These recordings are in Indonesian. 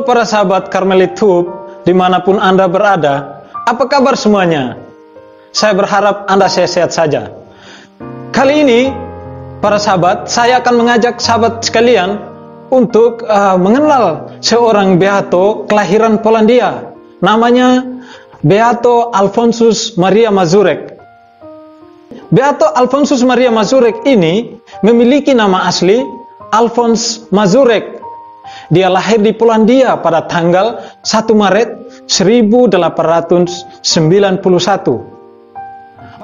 para sahabat Karmelit Hub, dimanapun Anda berada, apa kabar semuanya? Saya berharap Anda sehat-sehat saja. Kali ini, para sahabat, saya akan mengajak sahabat sekalian untuk mengenal seorang Beato kelahiran Polandia. Namanya Beato Alfonsus Maria Mazurek. Beato Alfonsus Maria Mazurek ini memiliki nama asli Alfons Mazurek. Dia lahir di Polandia pada tanggal 1 Maret 1891.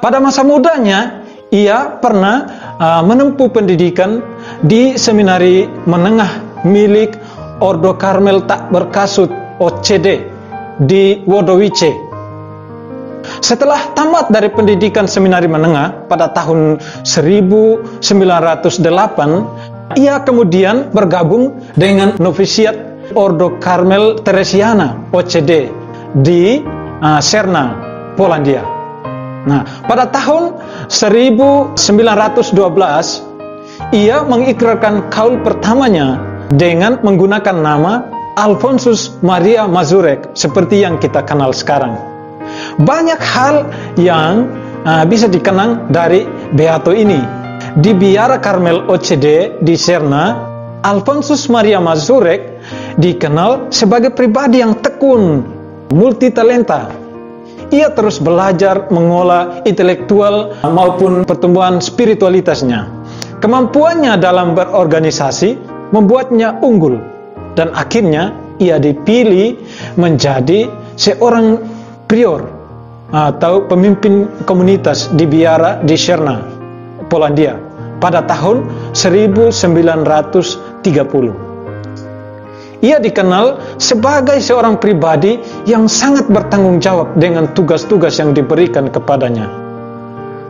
Pada masa mudanya, ia pernah menempuh pendidikan di seminari menengah milik Ordo Karmel Tak Berkasut OCD di Wodowice. Setelah tamat dari pendidikan seminari menengah pada tahun 1908, ia kemudian bergabung dengan novisiat Ordo Karmel Teresiana OCD di Serna, Polandia. Nah, pada tahun 1912 ia mengikrarkan kaul pertamanya dengan menggunakan nama Alfonsus Maria Mazurek seperti yang kita kenal sekarang. Banyak hal yang bisa dikenang dari Beato ini. Di Biara Karmel OCD di Serna, Alfonsus Maria Mazurek dikenal sebagai pribadi yang tekun, multitalenta. Ia terus belajar mengolah intelektual maupun pertumbuhan spiritualitasnya. Kemampuannya dalam berorganisasi membuatnya unggul, dan akhirnya ia dipilih menjadi seorang prior atau pemimpin komunitas di Biara di Serna, Polandia pada tahun 1930. Ia dikenal sebagai seorang pribadi yang sangat bertanggung jawab dengan tugas-tugas yang diberikan kepadanya.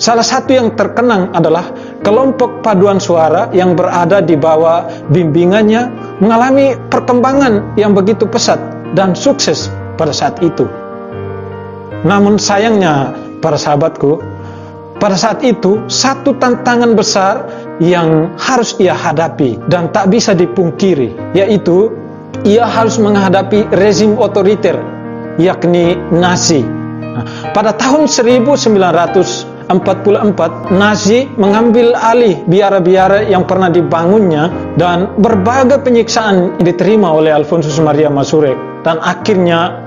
Salah satu yang terkenang adalah kelompok paduan suara yang berada di bawah bimbingannya mengalami perkembangan yang begitu pesat dan sukses pada saat itu. Namun sayangnya, para sahabatku, pada saat itu, satu tantangan besar yang harus ia hadapi dan tak bisa dipungkiri, yaitu ia harus menghadapi rezim otoriter, yakni Nazi. Pada tahun 1944, Nazi mengambil alih biara-biara yang pernah dibangunnya dan berbagai penyiksaan diterima oleh Alfonsus Maria Mazurek, dan akhirnya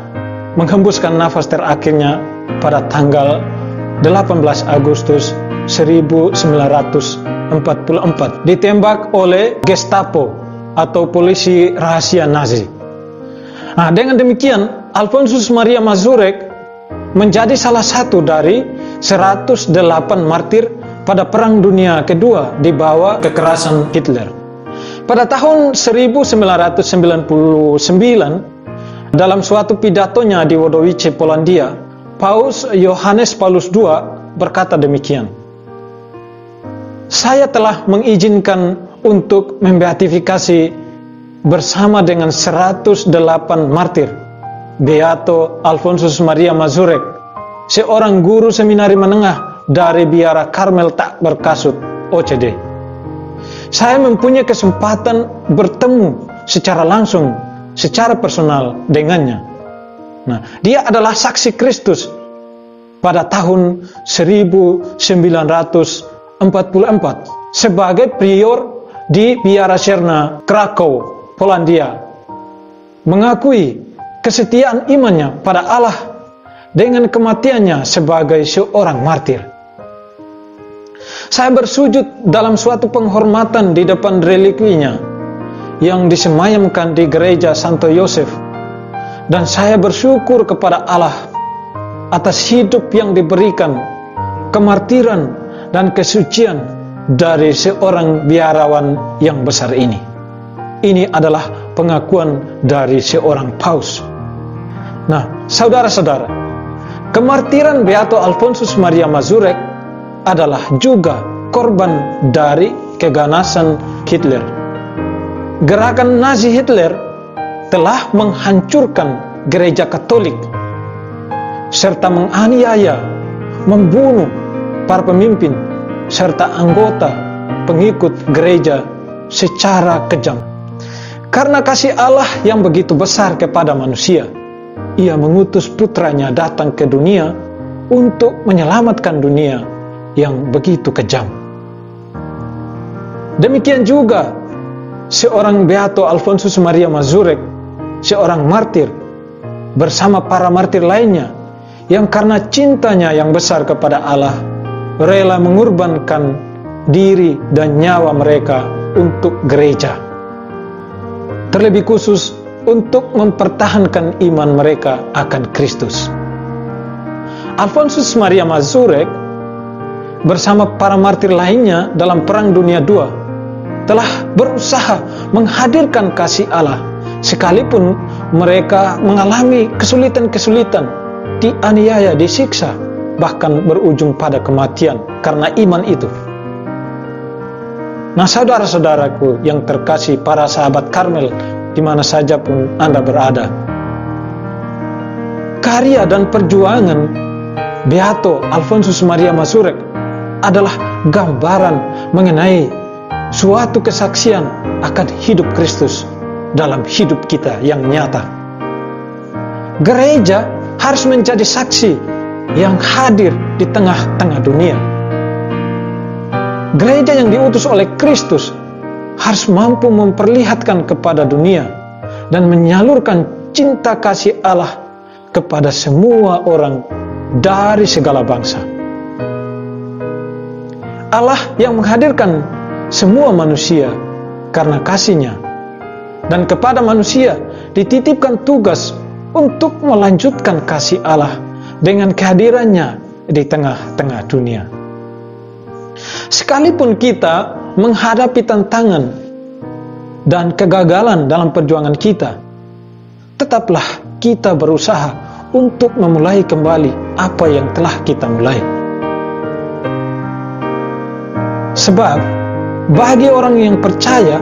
menghembuskan nafas terakhirnya pada tanggal 18 Agustus 1944 ditembak oleh Gestapo atau polisi rahasia Nazi. Nah, dengan demikian Alfonsus Maria Mazurek menjadi salah satu dari 108 martir pada Perang Dunia Kedua di bawah kekerasan Hitler. Pada tahun 1999, dalam suatu pidatonya di Wodowice, Polandia, Paus Yohanes Paulus II berkata demikian, "Saya telah mengizinkan untuk membeatifikasi bersama dengan 108 martir Beato Alfonsus Maria Mazurek, seorang guru seminari menengah dari Biara Karmel Tak Berkasut OCD. Saya mempunyai kesempatan bertemu secara langsung, secara personal dengannya. Nah, dia adalah saksi Kristus pada tahun 1944 sebagai prior di Biara Serna, Krakow, Polandia, mengakui kesetiaan imannya pada Allah dengan kematiannya sebagai seorang martir. Saya bersujud dalam suatu penghormatan di depan relikwinya yang disemayamkan di gereja Santo Yosef, dan saya bersyukur kepada Allah atas hidup yang diberikan, kemartiran dan kesucian dari seorang biarawan yang besar ini." Ini adalah pengakuan dari seorang paus. Nah, saudara-saudara, kemartiran Beato Alfonsus Maria Mazurek adalah juga korban dari keganasan Hitler. Gerakan Nazi Hitler telah menghancurkan gereja Katolik serta menganiaya, membunuh para pemimpin serta anggota pengikut gereja secara kejam. Karena kasih Allah yang begitu besar kepada manusia, Ia mengutus putranya datang ke dunia untuk menyelamatkan dunia yang begitu kejam. Demikian juga seorang Beato Alfonsus Maria Mazurek, seorang martir, bersama para martir lainnya yang karena cintanya yang besar kepada Allah, rela mengorbankan diri dan nyawa mereka untuk gereja. Terlebih khusus untuk mempertahankan iman mereka akan Kristus. Alfonsus Maria Mazurek bersama para martir lainnya dalam Perang Dunia II telah berusaha menghadirkan kasih Allah sekalipun mereka mengalami kesulitan-kesulitan, dianiaya, disiksa, bahkan berujung pada kematian karena iman itu. Nah, saudara-saudaraku yang terkasih, para sahabat Karmel di mana saja pun Anda berada, karya dan perjuangan Beato Alfonsus Maria Mazurek adalah gambaran mengenai suatu kesaksian akan hidup Kristus dalam hidup kita yang nyata. Gereja harus menjadi saksi yang hadir di tengah-tengah dunia. Gereja yang diutus oleh Kristus harus mampu memperlihatkan kepada dunia dan menyalurkan cinta kasih Allah kepada semua orang dari segala bangsa. Allah yang menghadirkan semua manusia karena kasih-Nya, dan kepada manusia dititipkan tugas untuk melanjutkan kasih Allah dengan kehadirannya di tengah-tengah dunia. Sekalipun kita menghadapi tantangan dan kegagalan dalam perjuangan kita, tetaplah kita berusaha untuk memulai kembali apa yang telah kita mulai. Sebab bagi orang yang percaya,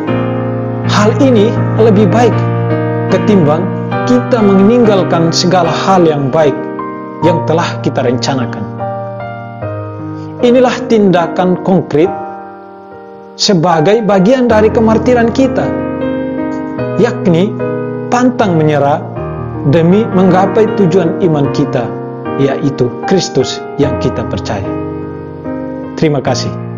hal ini lebih baik ketimbang kita meninggalkan segala hal yang baik yang telah kita rencanakan. Inilah tindakan konkret sebagai bagian dari kemartiran kita, yakni pantang menyerah demi menggapai tujuan iman kita, yaitu Kristus yang kita percaya. Terima kasih.